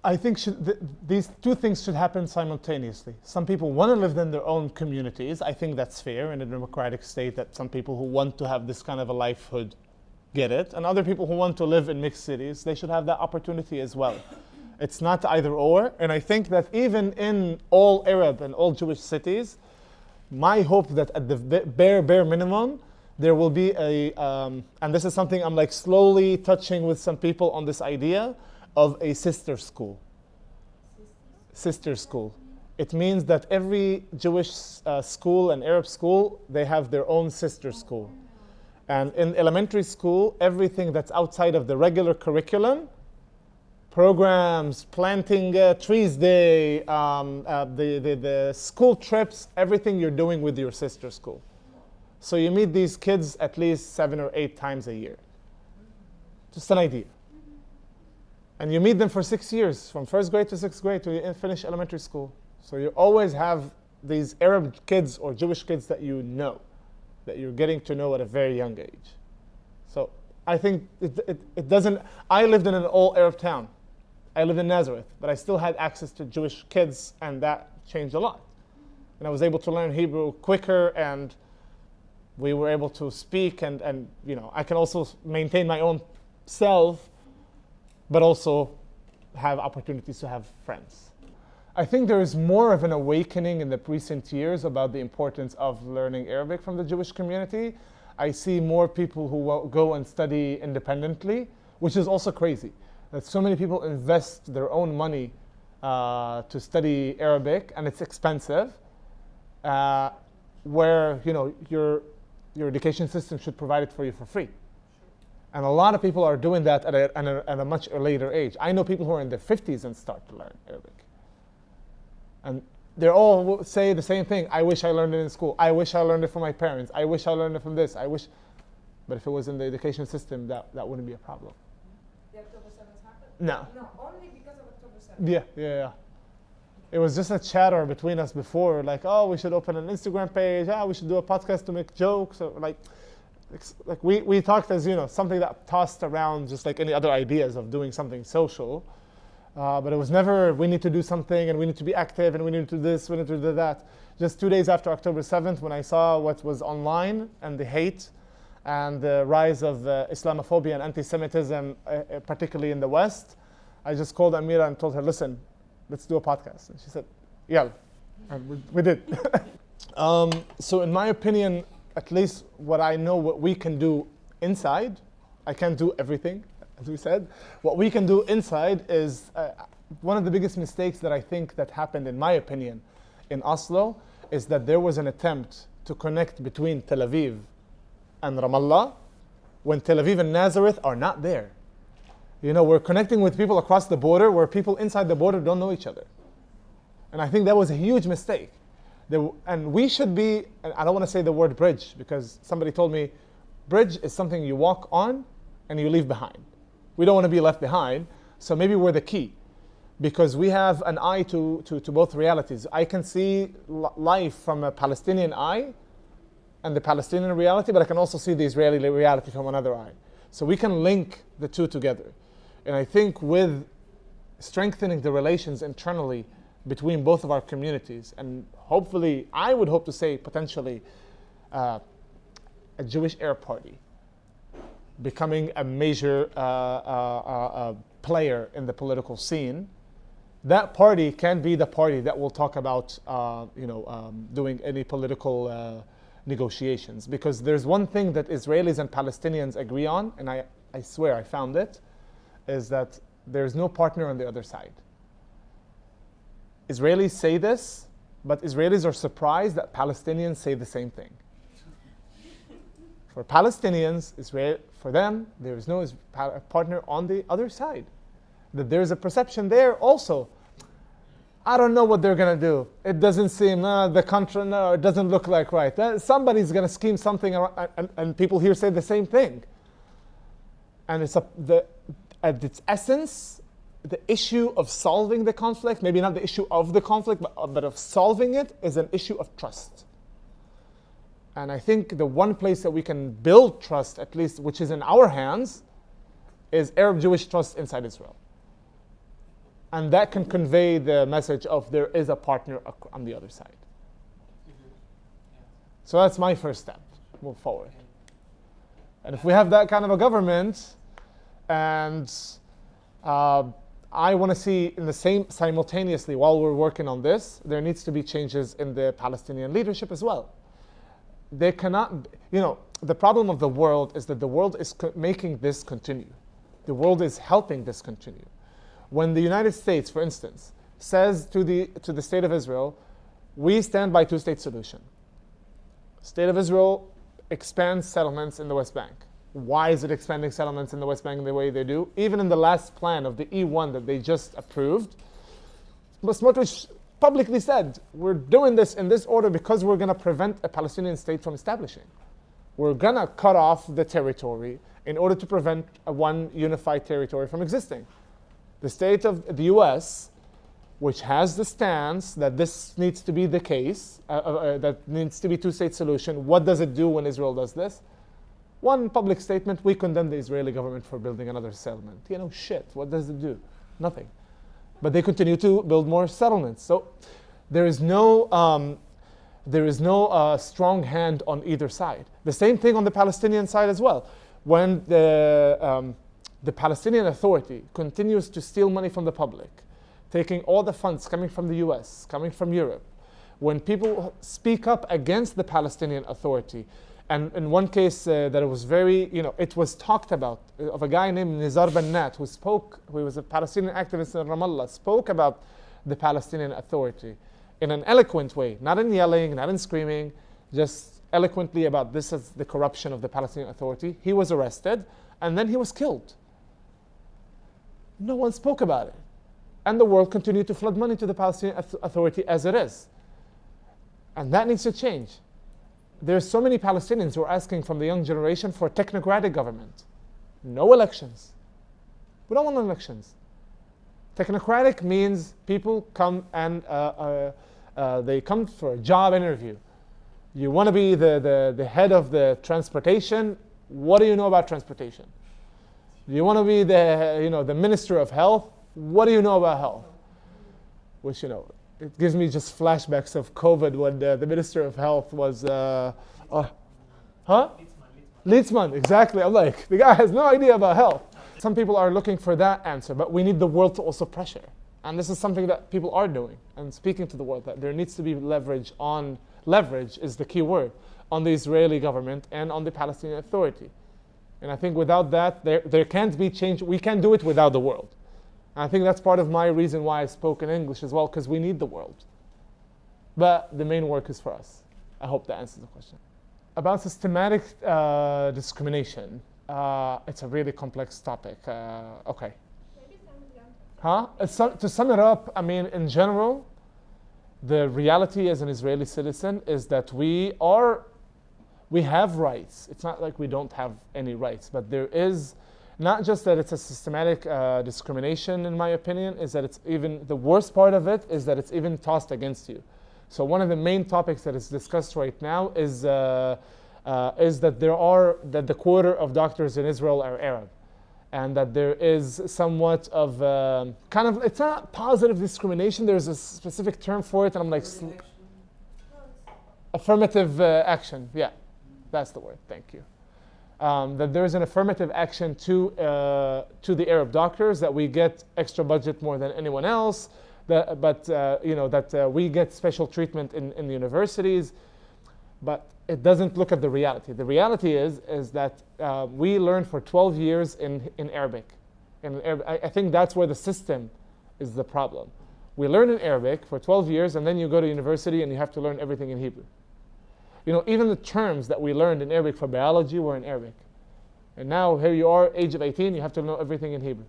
I think these two things should happen simultaneously. Some people want to live in their own communities. I think that's fair in a democratic state, that some people who want to have this kind of a lifehood get it. And other people who want to live in mixed cities, they should have that opportunity as well. It's not either or. And I think that even in all Arab and all Jewish cities, my hope that at the bare minimum, there will be and this is something I'm like slowly touching with some people on this idea of a sister school. Sister school. It means that every Jewish school and Arab school, they have their own sister school. And in elementary school, everything that's outside of the regular curriculum, programs, planting trees day, the school trips, everything you're doing with your sister school. So you meet these kids at least 7 or 8 times a year. Just an idea. And you meet them for 6 years, from first grade to 6th grade to finish elementary school. So you always have these Arab kids or Jewish kids that you know, that you're getting to know at a very young age. So I think it doesn't, I lived in an all Arab town. I lived in Nazareth, but I still had access to Jewish kids, and that changed a lot. And I was able to learn Hebrew quicker, and we were able to speak, and you know, I can also maintain my own self, but also have opportunities to have friends. I think there is more of an awakening in the recent years about the importance of learning Arabic from the Jewish community. I see more people who go and study independently, which is also crazy. That so many people invest their own money to study Arabic, and it's expensive, where you know your education system should provide it for you for free. And a lot of people are doing that at a much later age. I know people who are in their 50s and start to learn Arabic. And they all say the same thing. I wish I learned it in school. I wish I learned it from my parents. I wish I learned it from this. I wish. But if it was in the education system, that wouldn't be a problem. The October 7th happened? No. No, only because of October 7th. Yeah. It was just a chatter between us before, like, oh, we should open an Instagram page. We should do a podcast to make jokes. Or like we talked as, you know, something that tossed around just like any other ideas of doing something social. But it was never, we need to do something, and we need to be active, and we need to do this, we need to do that. Just 2 days after October 7th, when I saw what was online and the hate and the rise of Islamophobia and anti-Semitism, particularly in the West, I just called Amira and told her, listen, let's do a podcast. And she said, yeah, and we did. So in my opinion, at least what I know, what we can do inside, I can't do everything, as we said. What we can do inside is one of the biggest mistakes that I think that happened, in my opinion, in Oslo, is that there was an attempt to connect between Tel Aviv and Ramallah when Tel Aviv and Nazareth are not there. You know, we're connecting with people across the border where people inside the border don't know each other. And I think that was a huge mistake. And we should be, and I don't want to say the word bridge, because somebody told me, bridge is something you walk on and you leave behind. We don't want to be left behind, so maybe we're the key. Because we have an eye to both realities. I can see life from a Palestinian eye and the Palestinian reality, but I can also see the Israeli reality from another eye. So we can link the two together. And I think with strengthening the relations internally between both of our communities, and hopefully, I would hope to say potentially a Jewish Arab party becoming a major player in the political scene, that party can be the party that will talk about doing any political negotiations. Because there's one thing that Israelis and Palestinians agree on, and I swear I found it, is that there's no partner on the other side. Israelis say this, but Israelis are surprised that Palestinians say the same thing. For Palestinians, for them, there is no partner on the other side. That there is a perception there also. I don't know what they're going to do. It doesn't seem, the country, no, it doesn't look like right. Somebody's going to scheme something, and people here say the same thing. And at its essence, the issue of solving the conflict, maybe not the issue of the conflict, but of solving it, is an issue of trust. And I think the one place that we can build trust, at least, which is in our hands, is Arab-Jewish trust inside Israel. And that can convey the message of there is a partner on the other side. So that's my first step, move forward. And if we have that kind of a government, and I want to see in the same simultaneously while we're working on this, there needs to be changes in the Palestinian leadership as well. They cannot, the problem of the world is that the world is making this continue. The world is helping this continue. When the United States, for instance, says to the state of Israel, we stand by two-state solution. State of Israel expands settlements in the West Bank. Why is it expanding settlements in the West Bank the way they do? Even in the last plan of the E1 that they just approved, Smotrich publicly said, we're doing this in this order because we're going to prevent a Palestinian state from establishing. We're going to cut off the territory in order to prevent a one unified territory from existing. The state of the US, which has the stance that this needs to be the case, that needs to be two-state solution, what does it do when Israel does this? One public statement, we condemn the Israeli government for building another settlement. Shit, what does it do? Nothing. But they continue to build more settlements. So there is no strong hand on either side. The same thing on the Palestinian side as well. When the Palestinian Authority continues to steal money from the public, taking all the funds coming from the US, coming from Europe, when people speak up against the Palestinian Authority, and in one case that it was very, it was talked about, of a guy named Nizar Bannat who was a Palestinian activist in Ramallah, spoke about the Palestinian Authority in an eloquent way, not in yelling, not in screaming, just eloquently about this is the corruption of the Palestinian Authority. He was arrested, and then he was killed. No one spoke about it. And the world continued to flood money to the Palestinian Authority as it is. And that needs to change. There's so many Palestinians who are asking from the young generation for technocratic government. No elections. We don't want elections. Technocratic means people come and they come for a job interview. You want to be the head of the transportation. What do you know about transportation? You want to be the minister of health. What do you know about health? Which, it gives me just flashbacks of COVID when the Minister of Health was, Litzman, exactly. I'm like, the guy has no idea about health. Some people are looking for that answer, but we need the world to also pressure. And this is something that people are doing and speaking to the world, that there needs to be leverage is the key word, on the Israeli government and on the Palestinian Authority. And I think without that, there can't be change. We can't do it without the world. And I think that's part of my reason why I spoke in English as well, because we need the world. But the main work is for us. I hope that answers the question. About systematic discrimination, it's a really complex topic. Okay. To sum it up, in general, the reality as an Israeli citizen is that we have rights. It's not like we don't have any rights, but there is, not just that it's a systematic discrimination, in my opinion, is that it's even, the worst part of it is that it's even tossed against you. So one of the main topics that is discussed right now is that the quarter of doctors in Israel are Arab. And that there is somewhat of it's not positive discrimination, there's a specific term for it, and I'm like, affirmative action, yeah, that's the word, thank you. That there is an affirmative action to the Arab doctors, that we get extra budget more than anyone else, that we get special treatment in the universities, but it doesn't look at the reality. The reality is that we learned for 12 years in Arabic. I think that's where the system is the problem. We learn in Arabic for 12 years, and then you go to university and you have to learn everything in Hebrew. Even the terms that we learned in Arabic for biology were in Arabic. And now here you are, age of 18, you have to know everything in Hebrew.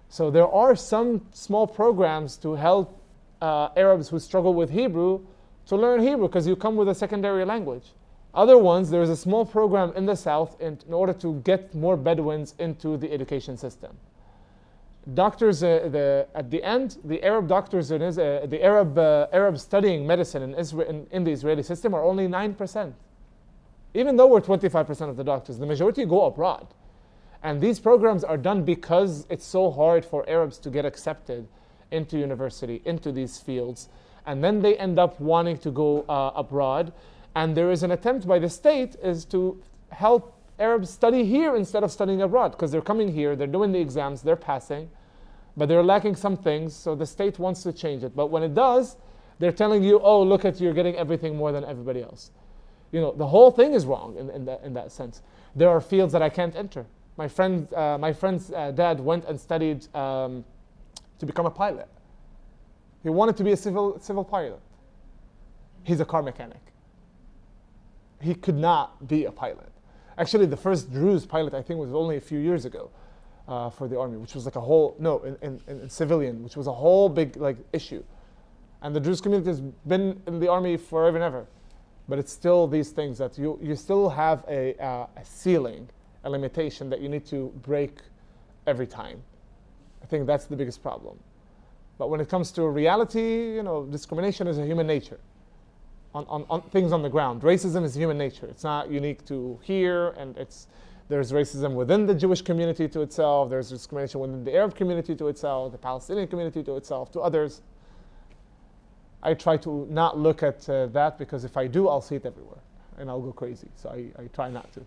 So there are some small programs to help Arabs who struggle with Hebrew to learn Hebrew, because you come with a secondary language. Other ones, there is a small program in the south in order to get more Bedouins into the education system. Doctors, at the end, the Arab doctors, the Arab studying medicine in the Israeli system are only 9%. Even though we're 25% of the doctors, the majority go abroad. And these programs are done because it's so hard for Arabs to get accepted into university, into these fields, and then they end up wanting to go abroad. And there is an attempt by the state is to help Arabs study here instead of studying abroad, because they're coming here, they're doing the exams, they're passing, but they're lacking some things, so the state wants to change it. But when it does, they're telling you, oh, look at, you're getting everything more than everybody else. You know, the whole thing is wrong in that sense. There are fields that I can't enter. My friend's dad went and studied to become a pilot. He wanted to be a civil pilot. He's a car mechanic. He could not be a pilot. Actually, the first Druze pilot, I think, was only a few years ago for the army, which was like a whole, in civilian, which was a whole big issue. And the Druze community has been in the army forever and ever. But it's still these things that you still have a ceiling, a limitation that you need to break every time. I think that's the biggest problem. But when it comes to reality, discrimination is a human nature. On things on the ground, racism is human nature. It's not unique to here, and there's racism within the Jewish community to itself. There's discrimination within the Arab community to itself, the Palestinian community to itself, to others. I try to not look at that, because if I do, I'll see it everywhere and I'll go crazy. So I try not to.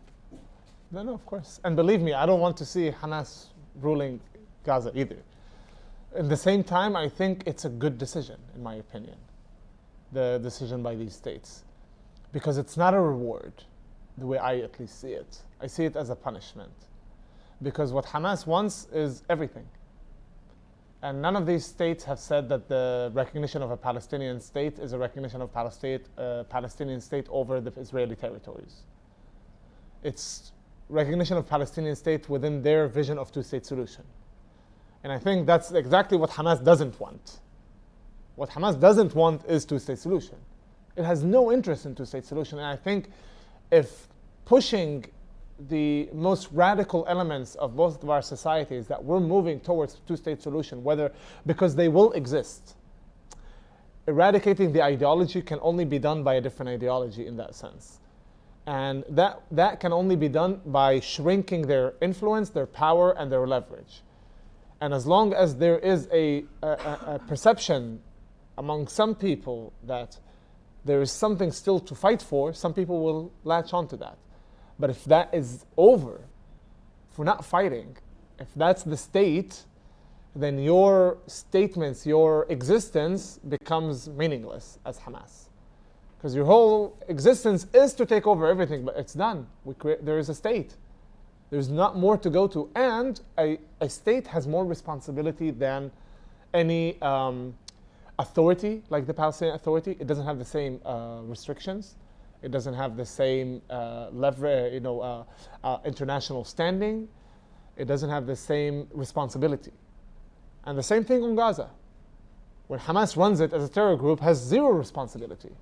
No, of course. And believe me, I don't want to see Hamas ruling Gaza either. At the same time, I think it's a good decision, in my opinion, the decision by these states, because it's not a reward, the way I at least see it. I see it as a punishment, because what Hamas wants is everything. And none of these states have said that the recognition of a Palestinian state is a recognition of Palestinian state over the Israeli territories. It's recognition of Palestinian state within their vision of two-state solution. And I think that's exactly what Hamas doesn't want. What Hamas doesn't want is two-state solution. It has no interest in two-state solution. And I think if pushing the most radical elements of both of our societies that we're moving towards two-state solution, because they will exist. Eradicating the ideology can only be done by a different ideology in that sense. And that can only be done by shrinking their influence, their power, and their leverage. And as long as there is a perception among some people that there is something still to fight for, some people will latch onto that. But if that is over, if we're not fighting, if that's the state, then your statements, your existence becomes meaningless as Hamas. Because your whole existence is to take over everything, but it's done. There is a state. There's not more to go to. And a state has more responsibility than any authority, like the Palestinian Authority. It doesn't have the same restrictions. It doesn't have the same international standing. It doesn't have the same responsibility. And the same thing on Gaza. When Hamas runs it as a terror group, has zero responsibility.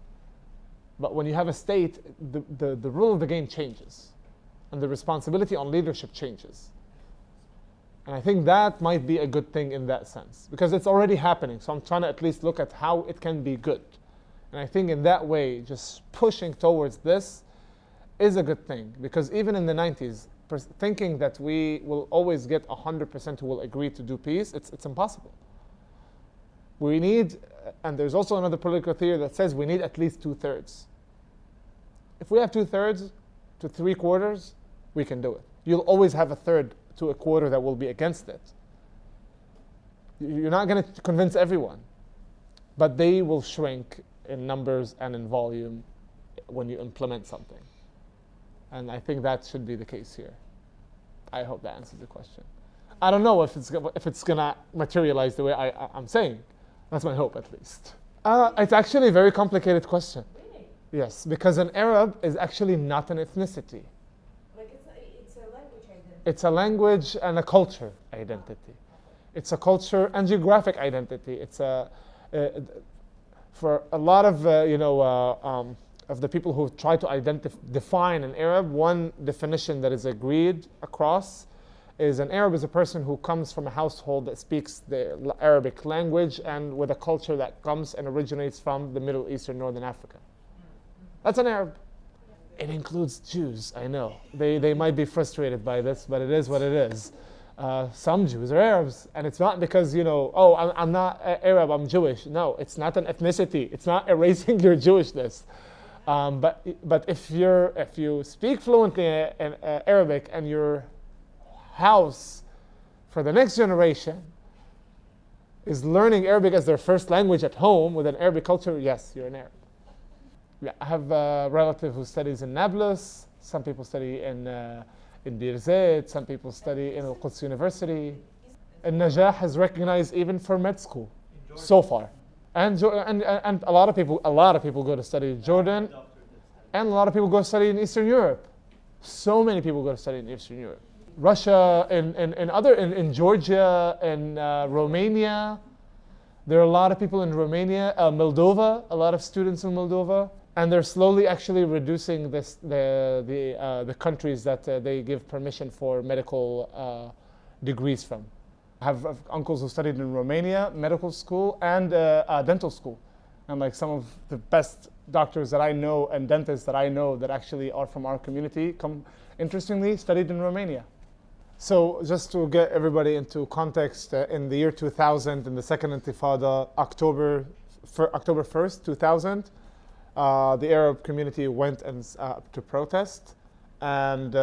But when you have a state, the rule of the game changes. And the responsibility on leadership changes. And I think that might be a good thing in that sense. Because it's already happening. So I'm trying to at least look at how it can be good. And I think in that way, just pushing towards this is a good thing. Because even in the 90s, thinking that we will always get 100% who will agree to do peace, it's impossible. We need, and there's also another political theory that says we need at least 2/3. If we have 2/3 to 3/4, we can do it. You'll always have a third to a quarter that will be against it. You're not going to convince everyone, but they will shrink in numbers and in volume when you implement something. And I think that should be the case here. I hope that answers the question. I don't know if it's going to materialize the way I'm saying. That's my hope, at least. It's actually a very complicated question. Really? Yes, because an Arab is actually not an ethnicity. Like it's a language identity. It's a language and a culture identity. It's a culture and geographic identity. It's for a lot of the people who try to define an Arab, one definition that is agreed across is an Arab is a person who comes from a household that speaks the Arabic language and with a culture that comes and originates from the Middle East or Northern Africa. That's an Arab. It includes Jews, I know. They might be frustrated by this, but it is what it is. Some Jews are Arabs, and it's not because, oh, I'm not Arab, I'm Jewish. No, it's not an ethnicity. It's not erasing your Jewishness. But if you speak fluently in Arabic and your house for the next generation is learning Arabic as their first language at home with an Arabic culture, yes, you're an Arab. Yeah, I have a relative who studies in Nablus. Some people study in Bir Zayt. Some people study in Al-Quds University. And Najah is recognized even for med school so far. And a lot of people go to study in Jordan, and a lot of people go to study in Eastern Europe. So many people go to study in Eastern Europe. Russia, in Georgia, and Romania. There are a lot of people in Romania, Moldova, a lot of students in Moldova, and they're slowly actually reducing the countries that they give permission for medical degrees from. I have uncles who studied in Romania, medical school, and dental school. And like some of the best doctors that I know and dentists that I know that actually are from our community interestingly, studied in Romania. So just to get everybody into context, in the year 2000, in the second Intifada, October 1st, 2000, the Arab community went to protest, and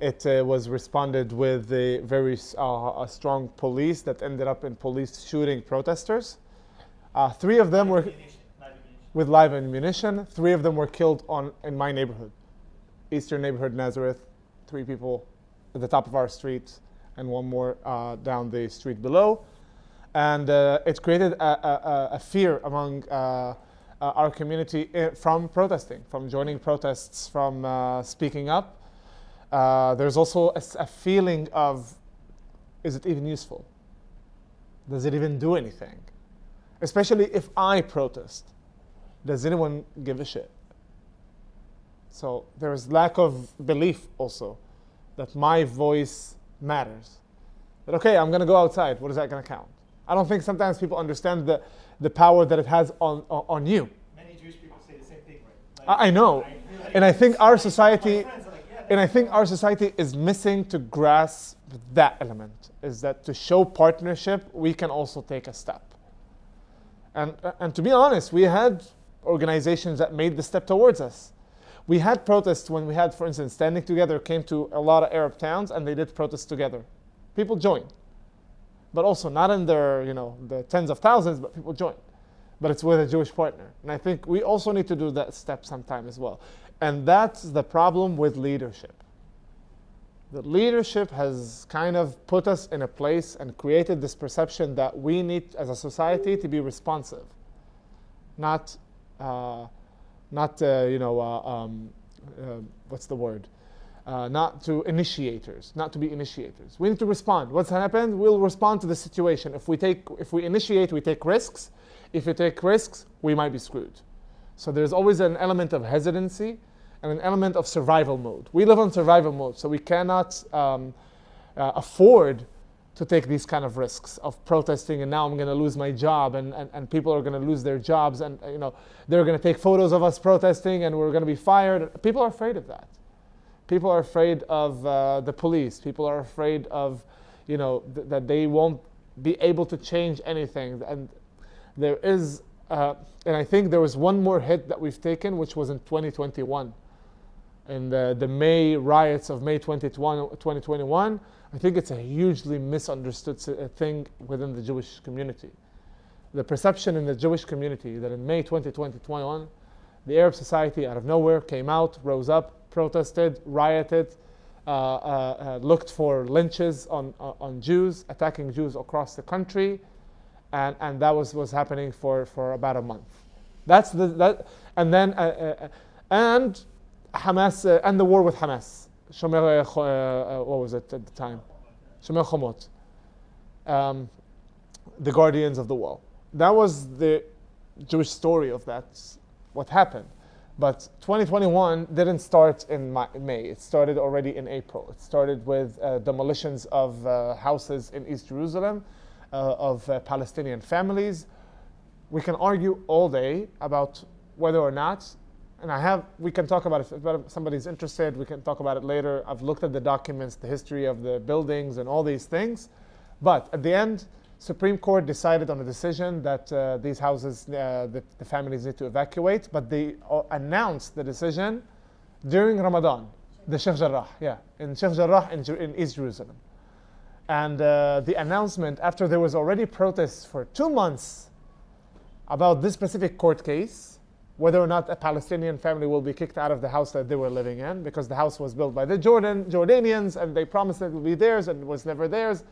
it was responded with a very strong police that ended up in police shooting protesters. 3 of them were with live ammunition. 3 of them were killed in my neighborhood, Eastern neighborhood, Nazareth. 3 people at the top of our street, and 1 more down the street below. And it created a fear among our community from protesting, from joining protests, from speaking up. There's also a feeling of, is it even useful? Does it even do anything? Especially if I protest, does anyone give a shit? So there's lack of belief also that my voice matters. That okay, I'm gonna go outside, what is that gonna count? I don't think sometimes people understand the power that it has on you. Many Jewish people say the same thing, right? I know, and I think our society, is missing to grasp that element, is that to show partnership, we can also take a step. And to be honest, we had organizations that made the step towards us. We had protests when we had, for instance, Standing Together came to a lot of Arab towns and they did protests together. People joined. But also not in their, the tens of thousands, but people joined. But it's with a Jewish partner. And I think we also need to do that step sometime as well. And that's the problem with leadership. The leadership has kind of put us in a place and created this perception that we need, as a society, to be responsive. Not what's the word? Not to initiators, not to be initiators. We need to respond. What's happened? We'll respond to the situation. If we initiate, we take risks. If we take risks, we might be screwed. So there's always an element of hesitancy and an element of survival mode. We live on survival mode, so we cannot afford to take these kind of risks of protesting, and now I'm going to lose my job, and people are going to lose their jobs, and they're going to take photos of us protesting, and we're going to be fired. People are afraid of that. People are afraid of the police. People are afraid of, that they won't be able to change anything. And there is, and I think there was one more hit that we've taken, which was in 2021. In the May riots of May 2021, I think it's a hugely misunderstood thing within the Jewish community. The perception in the Jewish community that in May 2021, the Arab society out of nowhere came out, rose up, protested, rioted, looked for lynches on Jews, attacking Jews across the country, and that was happening for about a month. And Hamas and the war with Hamas. What was it at the time? Shomer Chomot. The guardians of the wall. That was the Jewish story of that, what happened. But 2021 didn't start in May. It started already in April. It started with demolitions of houses in East Jerusalem, of Palestinian families. We can argue all day about whether or not And we can talk about it if somebody's interested, we can talk about it later. I've looked at the documents, the history of the buildings and all these things. But at the end, Supreme Court decided on a decision that these houses, the families need to evacuate, but they announced the decision during Ramadan, the Sheikh Jarrah, in Sheikh Jarrah in East Jerusalem. And the announcement, after there was already protests for 2 months about this specific court case, whether or not a Palestinian family will be kicked out of the house that they were living in, because the house was built by the Jordanians, and they promised that it would be theirs, and it was never theirs.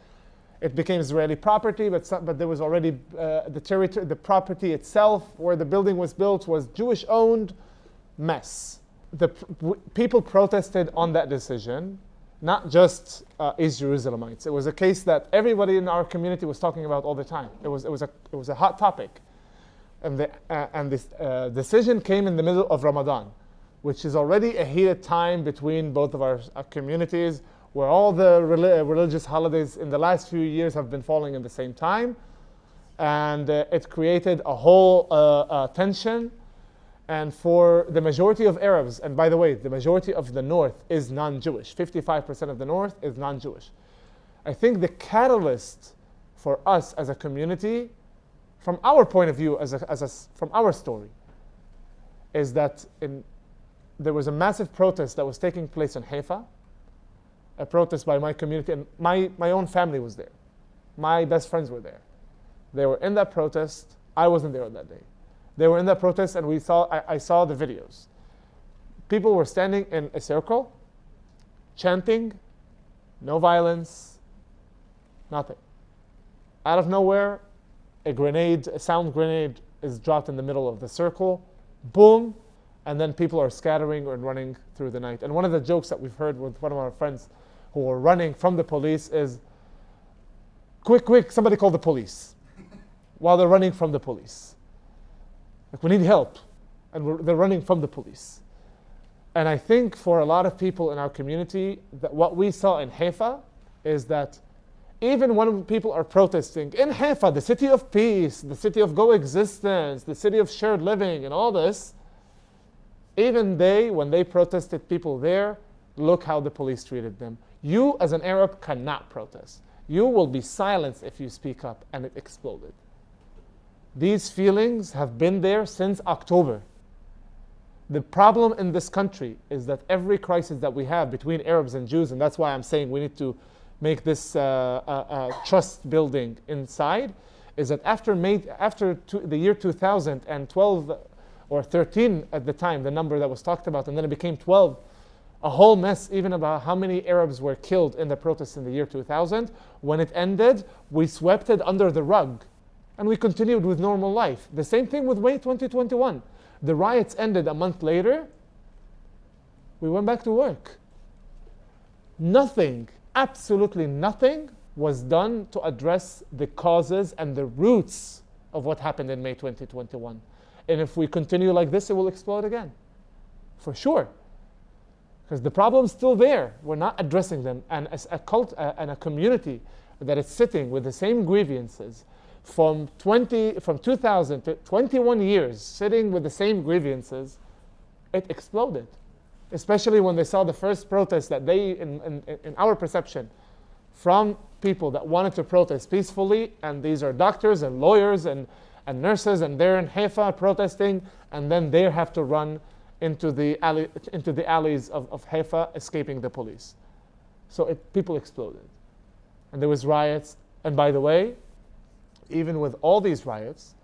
It became Israeli property, but there was already the property itself, where the building was built, was Jewish-owned. Mess. People protested on that decision, not just East Jerusalemites. It was a case that everybody in our community was talking about all the time. It was a hot topic. And this decision came in the middle of Ramadan, which is already a heated time between both of our communities, where all the religious holidays in the last few years have been falling in the same time. And it created a whole tension. And for the majority of Arabs, and by the way, the majority of the North is non-Jewish. 55% of the North is non-Jewish. I think the catalyst for us as a community, from our point of view, from our story, is that there was a massive protest that was taking place in Haifa, a protest by my community, and my own family was there. My best friends were there. They were in that protest. I wasn't there on that day. They were in that protest, and I saw the videos. People were standing in a circle, chanting, no violence, nothing. Out of nowhere, a sound grenade is dropped in the middle of the circle, boom, and then people are scattering and running through the night. And one of the jokes that we've heard with one of our friends who were running from the police is, quick, somebody call the police, while they're running from the police. Like, we need help, and they're running from the police. And I think for a lot of people in our community, that what we saw in Haifa is that even when people are protesting in Haifa, the city of peace, the city of coexistence, the city of shared living, and all this, even when they protested, people there, look how the police treated them. You, as an Arab, cannot protest. You will be silenced if you speak up, and it exploded. These feelings have been there since October. The problem in this country is that every crisis that we have between Arabs and Jews, and that's why I'm saying we need to make this trust building inside, is that after the year 2012 or 13 at the time, the number that was talked about, and then it became 12, a whole mess even about how many Arabs were killed in the protests in the year 2000. When it ended, we swept it under the rug, and we continued with normal life. The same thing with May 2021. The riots ended a month later. We went back to work. Nothing, absolutely nothing, was done to address the causes and the roots of what happened in May 2021. And if we continue like this, it will explode again. For sure. Because the problem's still there. We're not addressing them. And as a cult and a community that is sitting with the same grievances from 2000 to 21 years, sitting with the same grievances, it exploded. Especially when they saw the first protest that in our perception, from people that wanted to protest peacefully, and these are doctors and lawyers and nurses, and they're in Haifa protesting, and then they have to run into the alleys of Haifa, escaping the police. So people exploded. And there was riots. And by the way, even with all these riots,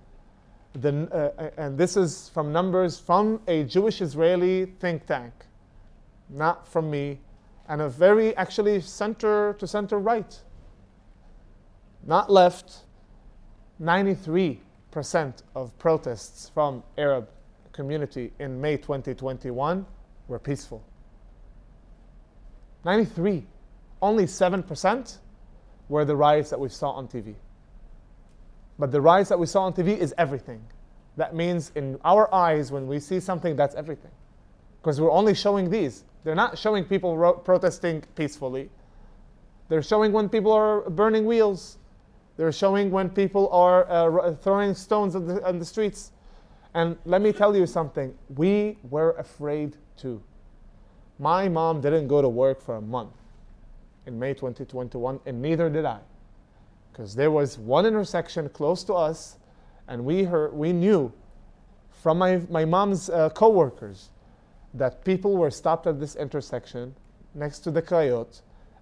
and this is from numbers from a Jewish Israeli think tank, not from me, and a very actually center to center right, not left. 93% of protests from Arab community in May 2021 were peaceful. 93. Only 7% were the riots that we saw on TV. But the riots that we saw on TV is everything. That means in our eyes, when we see something, that's everything. Because we're only showing these. They're not showing people protesting peacefully. They're showing when people are burning wheels. They're showing when people are throwing stones on the streets. And let me tell you something, we were afraid too. My mom didn't go to work for a month in May 2021, and neither did I. Because there was one intersection close to us, and we knew from my mom's co-workers that people were stopped at this intersection next to the Coyote,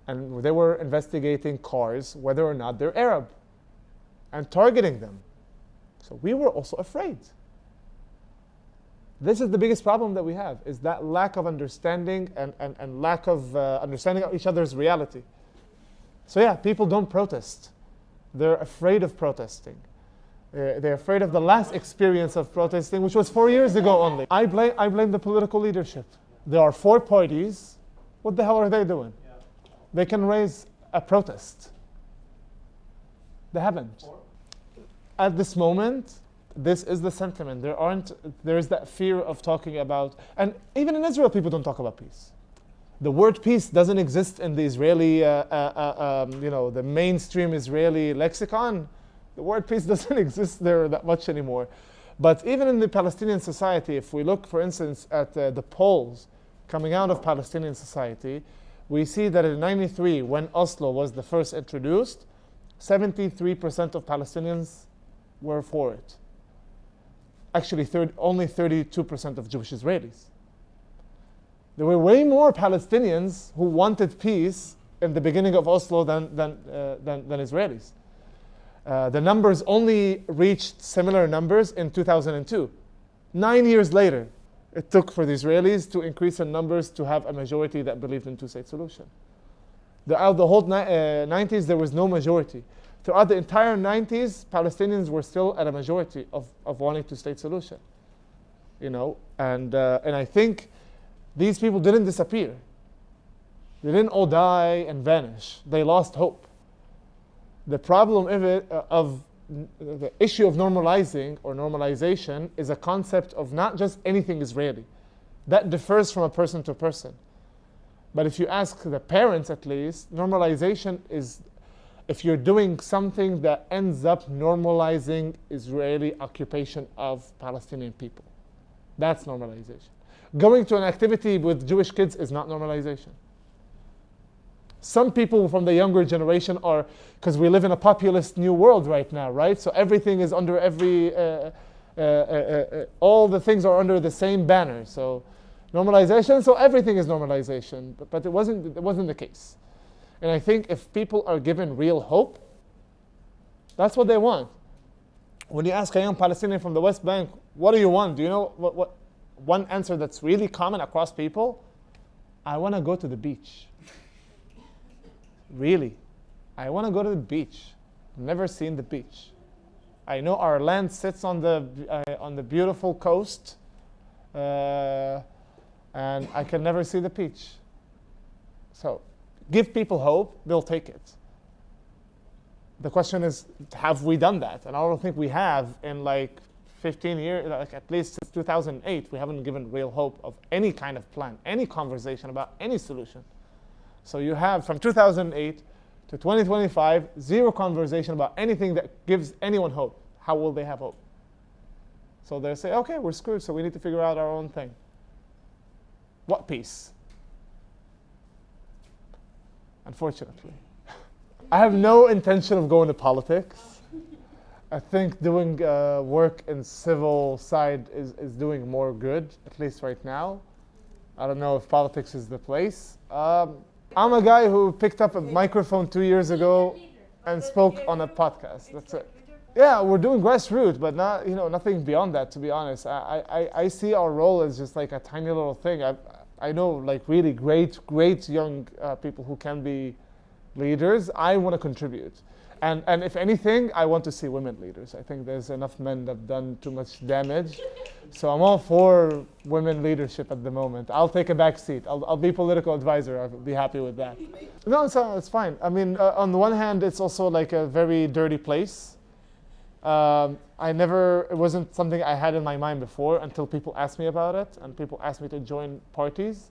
and they were investigating cars, whether or not they're Arab, and targeting them. So we were also afraid. This is the biggest problem that we have, is that lack of understanding and lack of understanding of each other's reality. So yeah, people don't protest. They're afraid of protesting. They're afraid of the last experience of protesting, which was 4 years ago only. I blame the political leadership. There are 4 parties. What the hell are they doing? Yeah. They can raise a protest. They haven't. At this moment, this is the sentiment. There is that fear of talking about, and even in Israel, people don't talk about peace. The word peace doesn't exist in the Israeli, the mainstream Israeli lexicon. The word peace doesn't exist there that much anymore. But even in the Palestinian society, if we look, for instance, at the polls coming out of Palestinian society, we see that in '93, when Oslo was the first introduced, 73% of Palestinians were for it. Actually, only 32% of Jewish Israelis. There were way more Palestinians who wanted peace in the beginning of Oslo than Israelis. The numbers only reached similar numbers in 2002. 9 years later, it took for the Israelis to increase in numbers to have a majority that believed in two-state solution. Throughout the whole 90s, there was no majority. Throughout the entire 90s, Palestinians were still at a majority of wanting two-state solution. And I think these people didn't disappear. They didn't all die and vanish. They lost hope. The problem of the issue of normalizing or normalization is a concept of not just anything Israeli. That differs from a person to person. But if you ask the parents at least, normalization is if you're doing something that ends up normalizing Israeli occupation of Palestinian people. That's normalization. Going to an activity with Jewish kids is not normalization. Some people from the younger generation are, because we live in a populist new world right now, right? So everything is under all the things are under the same banner. So normalization, so everything is normalization. But it wasn't the case. And I think if people are given real hope, that's what they want. When you ask a young Palestinian from the West Bank, what do you want? Do you know what one answer that's really common across people? I want to go to the beach. Really. I want to go to the beach. Never seen the beach. I know our land sits on the beautiful coast, and I can never see the beach. So give people hope, they'll take it. The question is, have we done that? And I don't think we have in 15 years, at least since 2008, we haven't given real hope of any kind of plan, any conversation about any solution. So you have from 2008 to 2025, zero conversation about anything that gives anyone hope. How will they have hope? So they say, okay, we're screwed, so we need to figure out our own thing. What peace? Unfortunately. I have no intention of going to politics. I think doing work in civil side is doing more good, at least right now. I don't know if politics is the place. I'm a guy who picked up a microphone 2 years ago and spoke on a podcast. That's it. Yeah, we're doing grassroots, but not nothing beyond that, to be honest. I see our role as just a tiny little thing. I know really great young people who can be leaders. I want to contribute. And if anything, I want to see women leaders. I think there's enough men that have done too much damage. So I'm all for women leadership at the moment. I'll take a back seat. I'll be political advisor. I'll be happy with that. No, it's fine. I mean, on the one hand, it's also a very dirty place. It wasn't something I had in my mind before until people asked me about it and people asked me to join parties.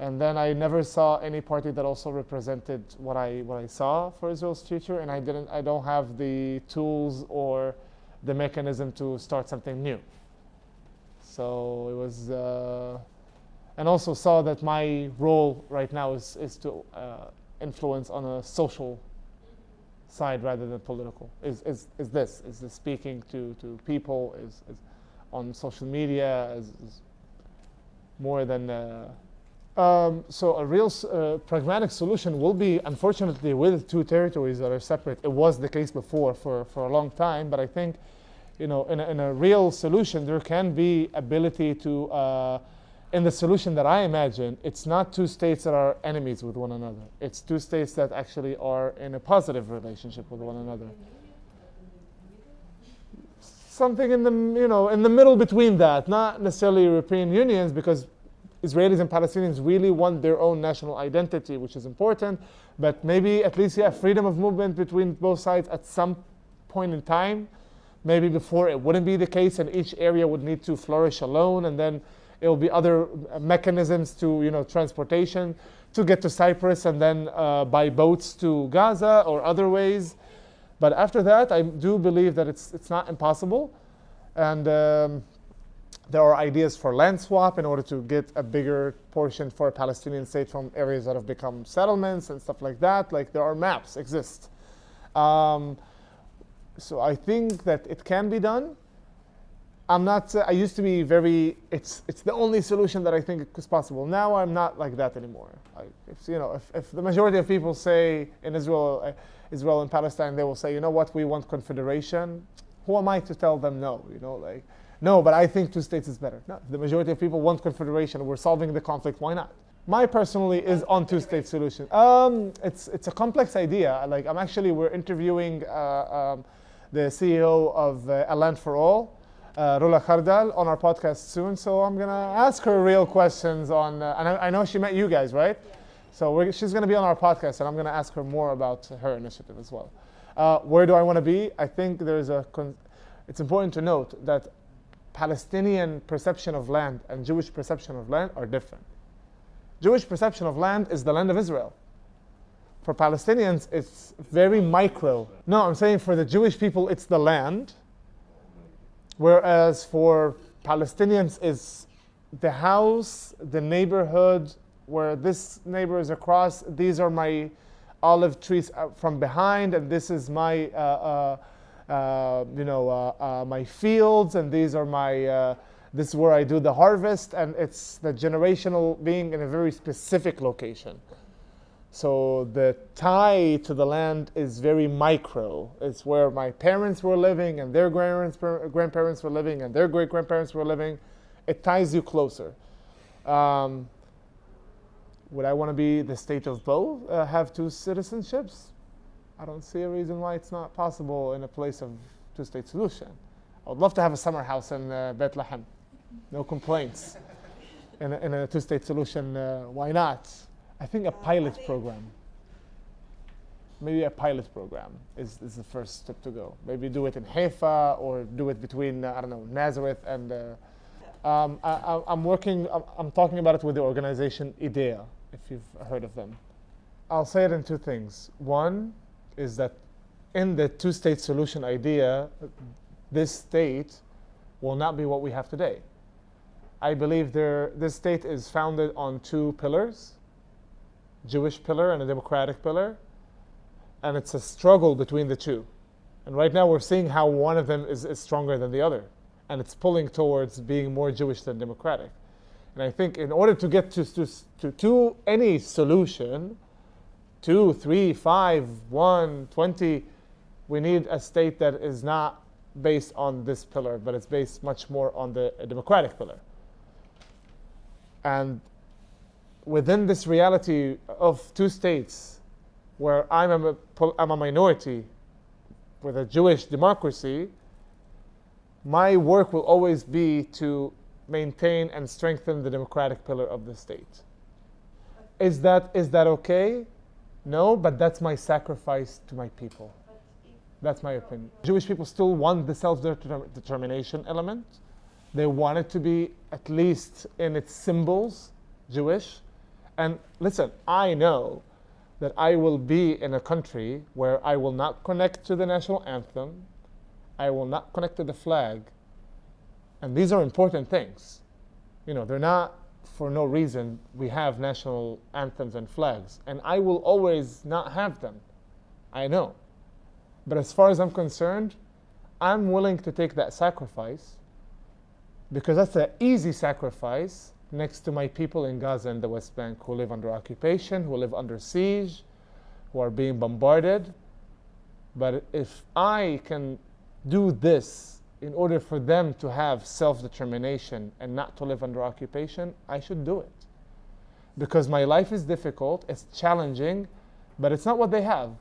And then I never saw any party that also represented what I saw for Israel's future, and I don't have the tools or the mechanism to start something new. So it was, and also saw that my role right now is to influence on a social side rather than political. Is this speaking to people, is on social media, is more than. So a real pragmatic solution will be, unfortunately, with two territories that are separate. It was the case before for a long time, but I think, in a real solution, there can be ability to, in the solution that I imagine, it's not two states that are enemies with one another. It's two states that actually are in a positive relationship with one another. Something in the middle between that, not necessarily European unions, because Israelis and Palestinians really want their own national identity, which is important, but maybe at least freedom of movement between both sides at some point in time. Maybe before it wouldn't be the case, and each area would need to flourish alone, and then it will be other mechanisms to transportation to get to Cyprus, and then by boats to Gaza or other ways. But after that, I do believe that it's not impossible, and there are ideas for land swap in order to get a bigger portion for a Palestinian state from areas that have become settlements and stuff like that. Like, there are maps exist. So I think that it can be done. I'm not. I used to be very. It's the only solution that I think is possible. Now I'm not like that anymore. If the majority of people say in Israel and Palestine, they will say, you know what, we want confederation. Who am I to tell them no? No, but I think two states is better. No, the majority of people want confederation. We're solving the conflict. Why not? My personally is on two-state solution. It's a complex idea. We're interviewing the CEO of A Land for All, Rula Khardal, on our podcast soon. So I'm gonna ask her real questions on. And I know she met you guys, right? Yeah. So she's gonna be on our podcast, and I'm gonna ask her more about her initiative as well. Where do I want to be? I think it's important to note that Palestinian perception of land and Jewish perception of land are different. Jewish perception of land is the land of Israel. For Palestinians, it's very micro. No, I'm saying for the Jewish people, it's the land. Whereas for Palestinians, it's the house, the neighborhood, where this neighbor is across. These are my olive trees from behind, and this is my my fields, and these are my, this is where I do the harvest, and it's the generational being in a very specific location. So the tie to the land is very micro. It's where my parents were living, and their grandparents were living, and their great-grandparents were living. It ties you closer. Would I want to be the state of both, have two citizenships? I don't see a reason why it's not possible in a place of two-state solution. I would love to have a summer house in Bethlehem. No complaints. In a two-state solution, why not? I think a pilot program. Maybe a pilot program is the first step to go. Maybe do it in Haifa, or do it between, Nazareth and... I'm talking about it with the organization IDEA, if you've heard of them. I'll say it in two things. One is that in the two-state solution idea, this state will not be what we have today. I believe this state is founded on two pillars, Jewish pillar and a democratic pillar, and it's a struggle between the two. And right now we're seeing how one of them is stronger than the other, and it's pulling towards being more Jewish than democratic. And I think in order to get to any solution, 2, 3, 5, 1, 20, we need a state that is not based on this pillar, but it's based much more on the democratic pillar. And within this reality of two states, where I'm a minority with a Jewish democracy, my work will always be to maintain and strengthen the democratic pillar of the state. Is that okay? No, but that's my sacrifice to my people. That's my opinion. Jewish people still want the self-determination element. They want it to be, at least in its symbols, Jewish. And listen, I know that I will be in a country where I will not connect to the national anthem, I will not connect to the flag, And these are important things. You know, they're not for no reason. We have national anthems and flags, and I will always not have them. I know. But as far as I'm concerned, I'm willing to take that sacrifice because that's an easy sacrifice next to my people in Gaza and the West Bank who live under occupation, who live under siege, who are being bombarded. But if I can do this in order for them to have self-determination and not to live under occupation, I should do it. Because my life is difficult, it's challenging, but it's not what they have.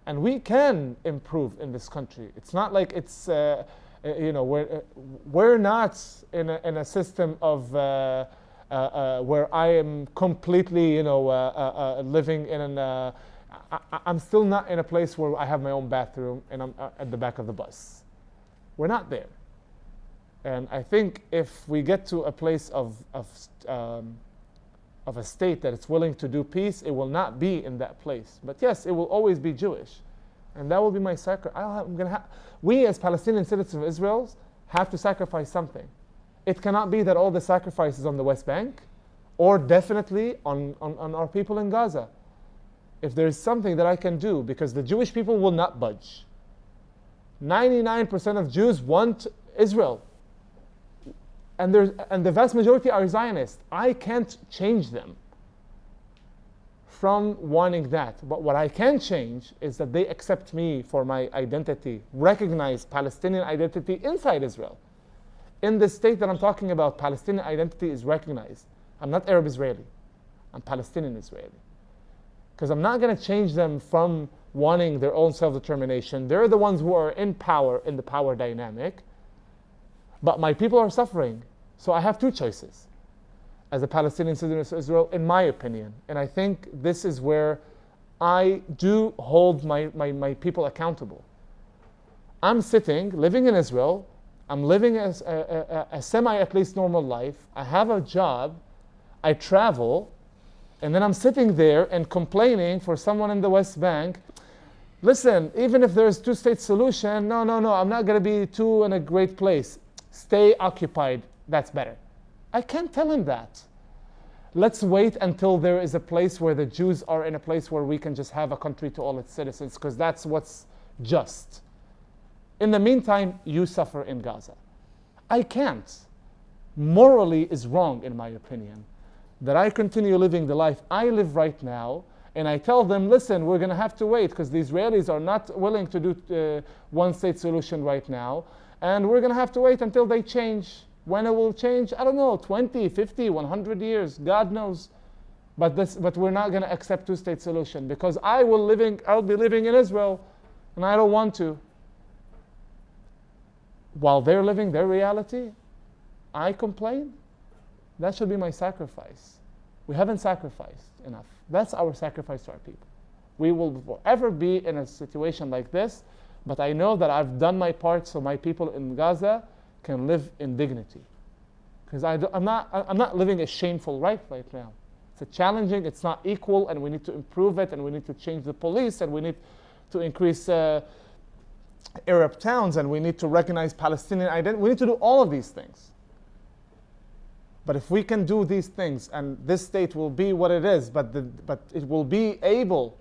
And we can improve in this country. It's not like it's, we're not in a system of where I am completely, living in an, I'm still not in a place where I have my own bathroom and I'm at the back of the bus. We're not there. And I think if we get to a place of a state that it's willing to do peace, it will not be in that place. But yes, it will always be Jewish. And that will be my sacrifice. We as Palestinian citizens of Israel have to sacrifice something. It cannot be that all the sacrifice is on the West Bank, or definitely on our people in Gaza. If there is something that I can do, because the Jewish people will not budge. 99% of Jews want Israel. And the vast majority are Zionists. I can't change them from wanting that. But what I can change is that they accept me for my identity, recognize Palestinian identity inside Israel. In the state that I'm talking about, Palestinian identity is recognized. I'm not Arab Israeli. I'm Palestinian Israeli. Because I'm not going to change them from wanting their own self-determination. They're the ones who are in power, in the power dynamic. But my people are suffering. So I have two choices as a Palestinian citizen of Israel, in my opinion. And I think this is where I do hold my people accountable. I'm sitting, living in Israel. I'm living as a semi, at least, normal life. I have a job. I travel. And then I'm sitting there and complaining for someone in the West Bank. Listen, even if there's two-state solution, no, I'm not going to be two in a great place. Stay occupied. That's better. I can't tell him that. Let's wait until there is a place where the Jews are in a place where we can just have a country to all its citizens, because that's what's just. In the meantime, you suffer in Gaza. I can't. Morally is wrong, in my opinion, that I continue living the life I live right now, and I tell them, listen, we're going to have to wait because the Israelis are not willing to do one-state solution right now, and we're going to have to wait until they change. When it will change, I don't know, 20, 50, 100 years, God knows. But we're not going to accept two-state solution because I'll be living in Israel, and I don't want to. While they're living their reality, I complain. That should be my sacrifice. We haven't sacrificed enough. That's our sacrifice to our people. We will forever be in a situation like this, but I know that I've done my part so my people in Gaza can live in dignity. Because I'm not living a shameful life right now. It's challenging, it's not equal, and we need to improve it, and we need to change the police, and we need to increase Arab towns, and we need to recognize Palestinian identity. We need to do all of these things. But if we can do these things, and this state will be what it is, but it will be able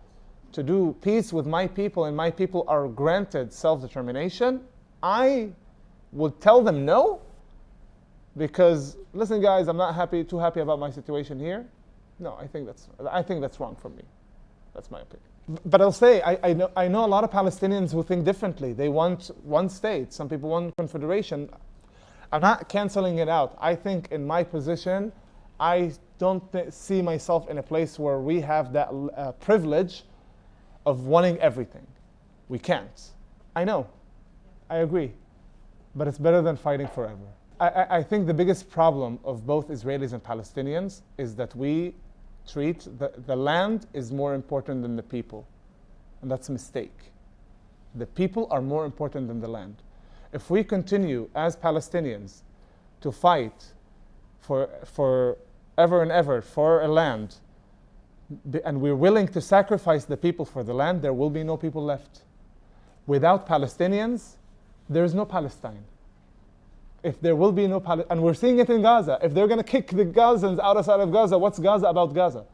to do peace with my people, and my people are granted self-determination, I would tell them no, because listen, guys, I'm not too happy about my situation here. No, I think that's wrong from me. That's my opinion. But I'll say I know a lot of Palestinians who think differently. They want one state. Some people want confederation. I'm not canceling it out. I think in my position, I don't see myself in a place where we have that privilege of wanting everything. We can't. I know. I agree. But it's better than fighting forever. I think the biggest problem of both Israelis and Palestinians is that we treat the land is more important than the people. And that's a mistake. The people are more important than the land. If we continue as Palestinians to fight for ever and ever for a land, and we're willing to sacrifice the people for the land, there will be no people left. Without Palestinians, there is no Palestine. if there will be no Palestine, and we're seeing it in Gaza, if they're going to kick the Gazans outside of Gaza, what's Gaza about Gaza?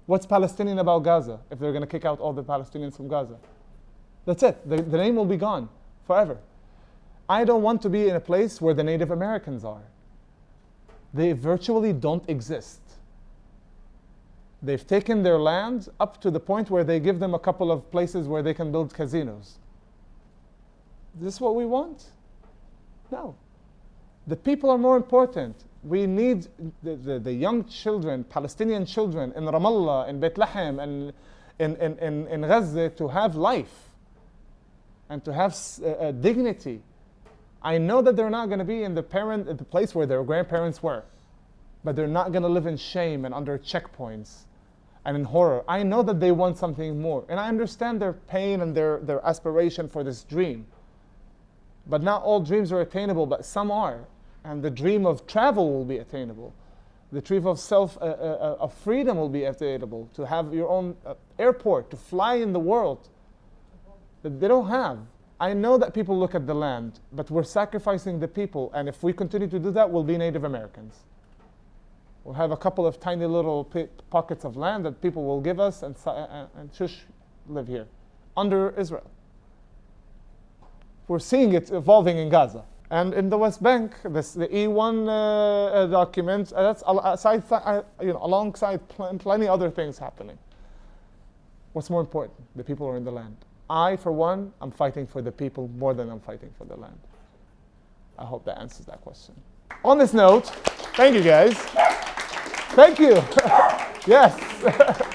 What's Palestinian about Gaza if they're going to kick out all the Palestinians from Gaza? That's it. The name will be gone forever. I don't want to be in a place where the Native Americans are. They virtually don't exist. They've taken their land up to the point where they give them a couple of places where they can build casinos. Is this what we want? No. The people are more important. We need the young children, Palestinian children in Ramallah, in Bethlehem, and in Gaza to have life and to have dignity. I know that they're not going to be in the place where their grandparents were, but they're not going to live in shame and under checkpoints and in horror. I know that they want something more, and I understand their pain and their aspiration for this dream. But not all dreams are attainable, but some are. And the dream of travel will be attainable. The dream of of freedom will be attainable. To have your own airport, to fly in the world that they don't have. I know that people look at the land, but we're sacrificing the people. And if we continue to do that, we'll be Native Americans. We'll have a couple of tiny little pockets of land that people will give us and shush, live here, under Israel. We're seeing it evolving in Gaza. And in the West Bank, the E1 document, that's alongside plenty other things happening. What's more important? The people are in the land. I, for one, I'm fighting for the people more than I'm fighting for the land. I hope that answers that question. On this note, thank you guys. Thank you. Yes.